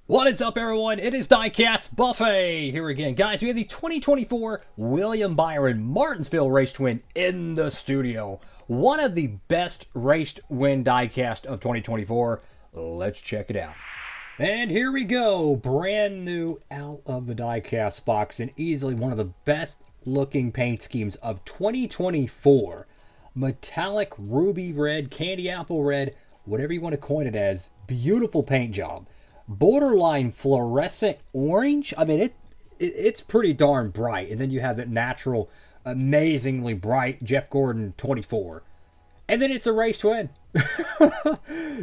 What is up, everyone? It is Diecastbuffet here again. Guys, we have the 2024 William Byron Martinsville Race Twin in the studio. One of the best race twin diecast of 2024. Let's check it out. And here we go. Brand new out of the diecast box and easily one of the best looking paint schemes of 2024. Metallic ruby red, candy apple red, whatever you want to coin it as. Beautiful paint job. Borderline fluorescent orange. I mean, it's pretty darn bright. And then you have that natural, amazingly bright Jeff Gordon 24. And then it's a race twin.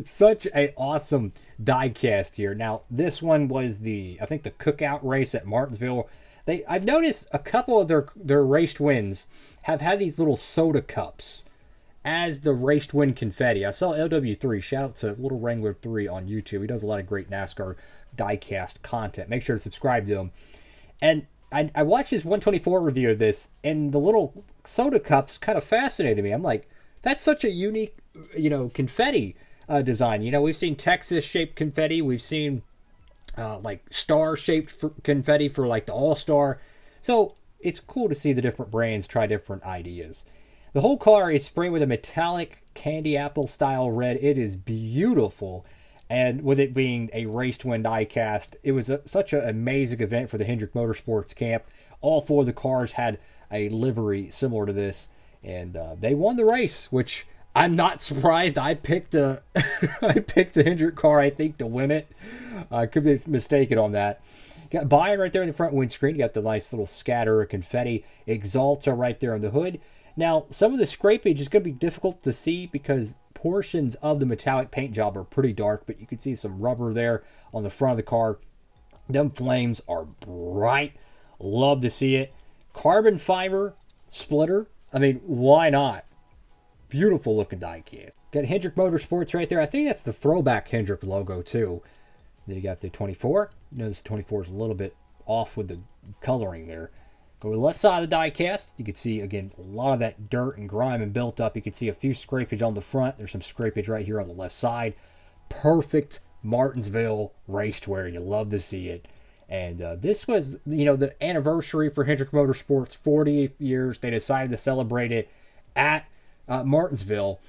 Such an awesome diecast here. Now, this one was I think the cookout race at Martinsville. I've noticed a couple of their race twins have had these little soda cups as the race twin confetti. I saw LW3, shout out to Little Wrangler 3 on YouTube. He does a lot of great NASCAR diecast content. Make sure to subscribe to him. And I watched his 124 review of this, and the little soda cups kind of fascinated me. I'm like, that's such a unique, confetti design. We've seen Texas-shaped confetti. We've seen like star-shaped confetti for like the All-Star. So it's cool to see the different brands try different ideas. The whole car is sprayed with a metallic candy apple style red. It is beautiful. And with it being a race twin diecast, it was such an amazing event for the Hendrick Motorsports camp. All four of the cars had a livery similar to this. And they won the race, which I'm not surprised. I picked a Hendrick car, I think, to win it. I could be mistaken on that. Got Byron right there in the front windscreen. You got the nice little scatter of confetti. Exalta right there on the hood. Now, some of the scrapage is going to be difficult to see because portions of the metallic paint job are pretty dark, but you can see some rubber there on the front of the car. Them flames are bright. Love to see it. Carbon fiber splitter. I mean, why not? Beautiful looking diecast. Got Hendrick Motorsports right there. I think that's the throwback Hendrick logo too. Then you got the 24. Notice the 24 is a little bit off with the coloring there. Go to the left side of the diecast. You can see, again, a lot of that dirt and grime and built up. You can see a few scrapage on the front. There's some scrapage right here on the left side. Perfect Martinsville racewear. You love to see it. And this was, the anniversary for Hendrick Motorsports, 40 years. They decided to celebrate it at Martinsville.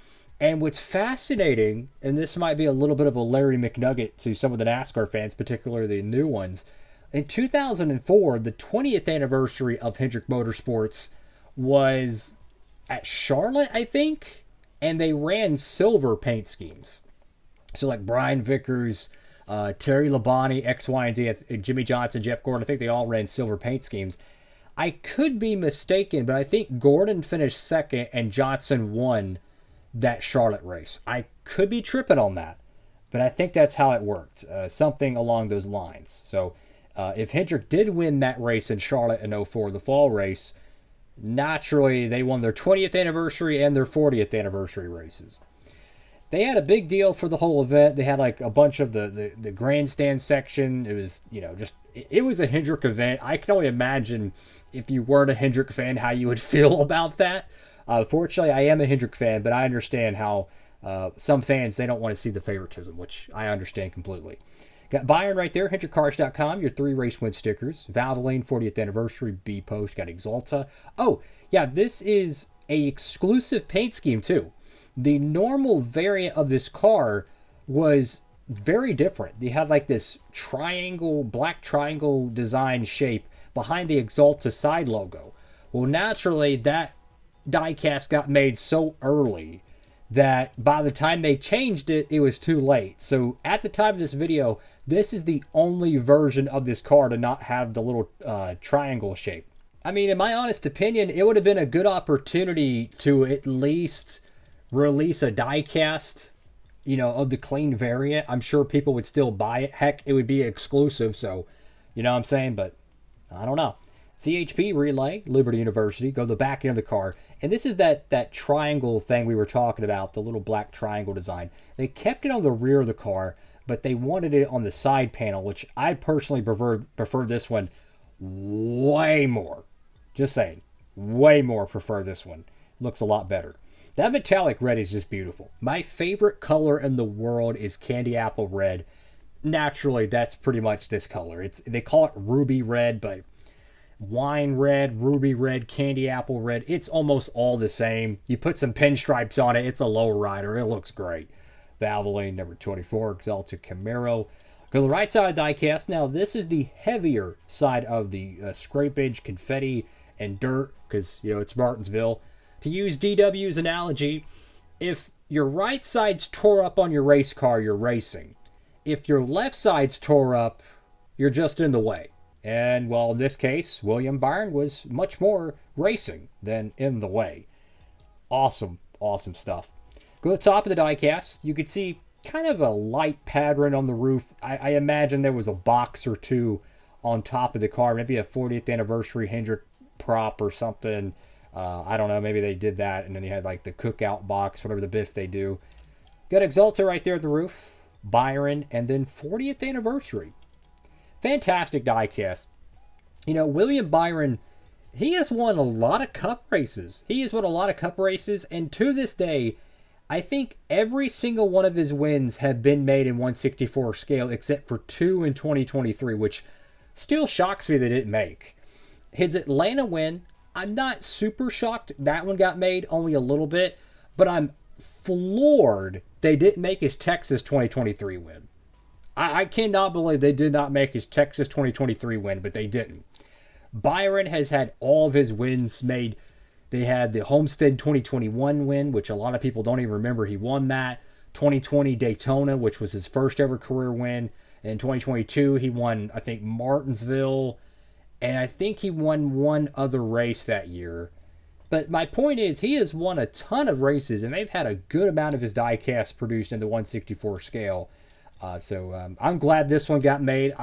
And what's fascinating, and this might be a little bit of a Larry McNugget to some of the NASCAR fans, particularly the new ones, in 2004, the 20th anniversary of Hendrick Motorsports was at Charlotte, I think, and they ran silver paint schemes. So like Brian Vickers, Terry Labonte, X, Y, and Z, Jimmy Johnson, Jeff Gordon, I think they all ran silver paint schemes. I could be mistaken, but I think Gordon finished second and Johnson won that Charlotte race. I could be tripping on that, but I think that's how it worked. Something along those lines. So if Hendrick did win that race in Charlotte in 04, the fall race, naturally they won their 20th anniversary and their 40th anniversary races. They had a big deal for the whole event. They had like a bunch of the grandstand section. It was, it was a Hendrick event. I can only imagine if you weren't a Hendrick fan, how you would feel about that. Fortunately, I am a Hendrick fan, but I understand how some fans, they don't want to see the favoritism, which I understand completely. Got Byron right there, HendrickCars.com, your 3 race win stickers. Valvoline 40th anniversary, B post, got Exalta. Oh, yeah, this is a exclusive paint scheme too. The normal variant of this car was very different. They had like this black triangle design shape behind the Exalta side logo. Well, naturally, that diecast got made so early that by the time they changed it, it was too late. So at the time of this video, this is the only version of this car to not have the little triangle shape. I mean, in my honest opinion, it would have been a good opportunity to at least release a diecast, of the clean variant. I'm sure people would still buy it. Heck, it would be exclusive, so, you know what I'm saying? But I don't know. CHP relay, Liberty University, go to the back end of the car. And this is that triangle thing we were talking about, the little black triangle design. They kept it on the rear of the car, but they wanted it on the side panel, which I personally prefer this one way more. Just saying, way more prefer this one. Looks a lot better. That metallic red is just beautiful. My favorite color in the world is candy apple red. naturally, that's pretty much this color. They call it ruby red, but wine red, ruby red, candy apple red, it's almost all the same. You put some pinstripes on it, it's a low rider. It looks great. Valvoline number 24, Exalted Camaro. Go to the right side of the diecast. Now, this is the heavier side of the scrapage, confetti, and dirt, because, you know, it's Martinsville. To use DW's analogy, if your right side's tore up on your race car, you're racing. If your left side's tore up, you're just in the way. And, well, in this case, William Byron was much more racing than in the way. Awesome, awesome stuff. Go to the top of the diecast. You could see kind of a light pattern on the roof. I imagine there was a box or two on top of the car. Maybe a 40th anniversary Hendrick prop or something. I don't know. Maybe they did that. And then you had like the cookout box, whatever the biff they do. Got Exalta right there at the roof. Byron. And then 40th anniversary. Fantastic diecast. You know, William Byron, he has won a lot of cup races. And to this day, I think every single one of his wins have been made in 1/64 scale, except for 2 in 2023, which still shocks me they didn't make. His Atlanta win, I'm not super shocked that one got made, only a little bit, but I'm floored they didn't make his Texas 2023 win. I cannot believe they did not make his Texas 2023 win, but they didn't. Byron has had all of his wins made. They had the Homestead 2021 win, which a lot of people don't even remember he won that. 2020 Daytona, which was his first ever career win. In 2022, he won, I think, Martinsville. And I think he won one other race that year. But my point is, he has won a ton of races, and they've had a good amount of his diecast produced in the 1/64 scale. So I'm glad this one got made.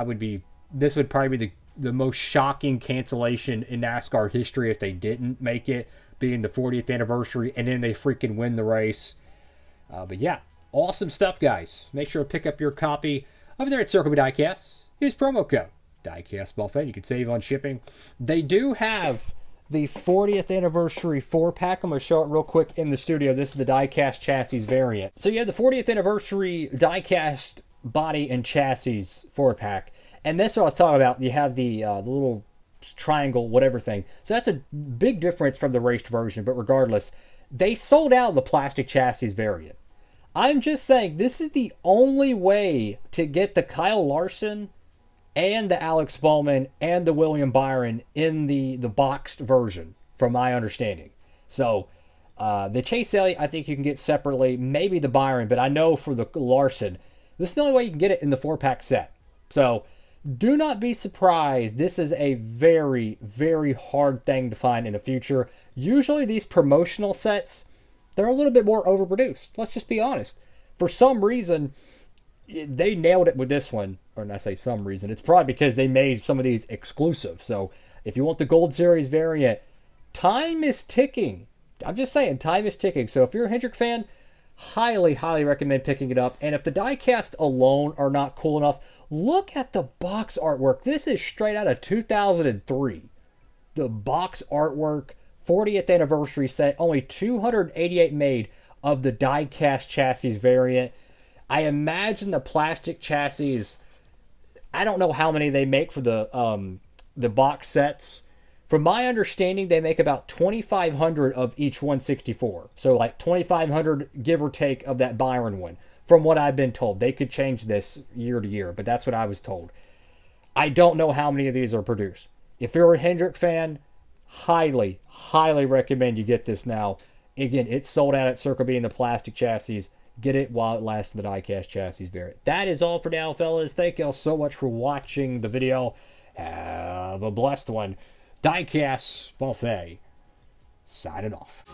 This would probably be the most shocking cancellation in NASCAR history if they didn't make it, being the 40th anniversary, and then they freaking win the race. But yeah, awesome stuff, guys. Make sure to pick up your copy over there at Circle B Diecast. Use promo code Diecastbuffet. You can save on shipping. They do have the 40th anniversary 4-pack. I'm going to show it real quick in the studio. This is the Diecast chassis variant. So you have the 40th anniversary Diecast body and chassis 4-pack. And that's what I was talking about. You have the little triangle, whatever thing. So that's a big difference from the raced version. But regardless, they sold out the plastic chassis variant. I'm just saying, this is the only way to get the Kyle Larson and the Alex Bowman and the William Byron in the boxed version, from my understanding. So the Chase Elliott, I think you can get separately. Maybe the Byron, but I know for the Larson, this is the only way you can get it in the 4-pack set. So do not be surprised. This is a very, very hard thing to find in the future. Usually these promotional sets, they're a little bit more overproduced. Let's just be honest. For some reason, they nailed it with this one. Or not say some reason. It's probably because they made some of these exclusive. So if you want the Gold Series variant, time is ticking. I'm just saying, time is ticking. So if you're a Hendrick fan, highly, highly recommend picking it up. And if the diecast alone are not cool enough, look at the box artwork. This is straight out of 2003. The box artwork, 40th anniversary set, only 288 made of the diecast chassis variant. I imagine the plastic chassis, I don't know how many they make for the box sets. From my understanding, they make about 2,500 of each 1/64. So like 2,500, give or take, of that Byron one. From what I've been told. They could change this year to year, but that's what I was told. I don't know how many of these are produced. If you're a Hendrick fan, highly, highly recommend you get this now. Again, it's sold out at Circle B in the plastic chassis. Get it while it lasts in the diecast chassis variant. That is all for now, fellas. Thank y'all so much for watching the video. Have a blessed one. Diecastbuffet signing off.